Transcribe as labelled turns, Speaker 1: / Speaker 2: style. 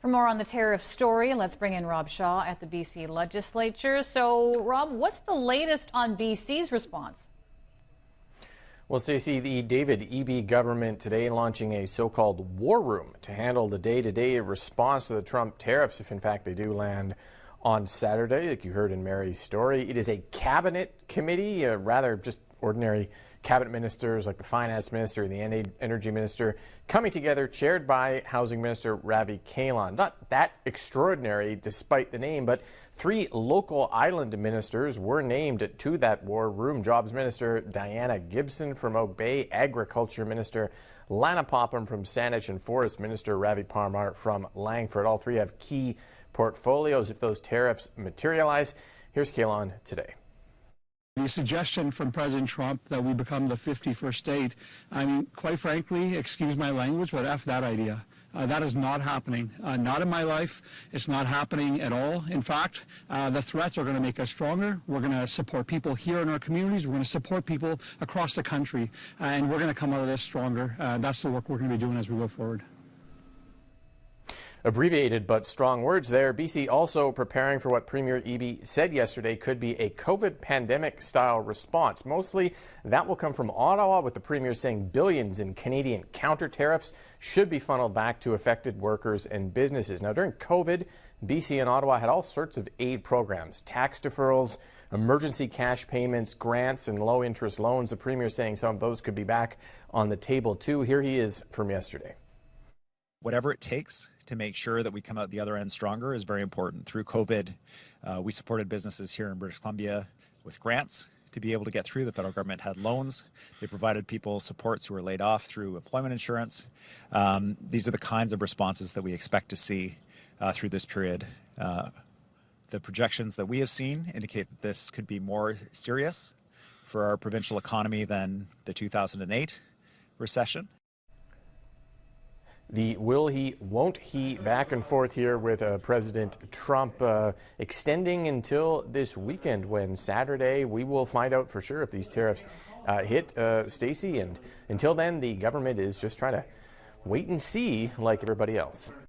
Speaker 1: For more on the tariff story, let's bring in Rob Shaw at the BC Legislature. So, Rob, what's the latest on BC's response?
Speaker 2: Well, Stacey, the David Eby government today launching a so-called war room to handle the day-to-day response to the Trump tariffs, if in fact they do land on Saturday, like you heard in Mary's story. It is a cabinet committee, rather just ordinary cabinet ministers like the finance minister and the energy minister coming together, chaired by housing minister Ravi Kahlon. Not that extraordinary despite the name, but 3 local island ministers were named to that war room. Jobs Minister Diana Gibson from Oak Bay, Agriculture Minister Lana Popham from Saanich, and Forest Minister Ravi Parmar from Langford. All 3 have key portfolios if those tariffs materialize. Here's Kahlon today.
Speaker 3: The suggestion from President Trump that we become the 51st state, I mean, quite frankly, excuse my language, but F that idea. That is not happening. Not in my life. It's not happening at all. In fact, the threats are going to make us stronger. We're going to support people here in our communities. We're going to support people across the country. And we're going to come out of this stronger. That's the work we're going to be doing as we go forward.
Speaker 2: Abbreviated but strong words there. BC also preparing for what Premier Eby said yesterday could be a COVID pandemic-style response. Mostly that will come from Ottawa, with the Premier saying billions in Canadian counter-tariffs should be funneled back to affected workers and businesses. Now, during COVID, BC and Ottawa had all sorts of aid programs, tax deferrals, emergency cash payments, grants, and low-interest loans. The Premier saying some of those could be back on the table, too. Here he is from yesterday.
Speaker 4: Whatever it takes to make sure that we come out the other end stronger is very important. Through COVID, we supported businesses here in British Columbia with grants to be able to get through. The federal government had loans. They provided people supports who were laid off through employment insurance. These are the kinds of responses that we expect to see through this period. The projections that we have seen indicate that this could be more serious for our provincial economy than the 2008 recession.
Speaker 2: The will he, won't he back and forth here with President Trump extending until this weekend, when Saturday we will find out for sure if these tariffs hit, Stacey. And until then, the government is just trying to wait and see like everybody else.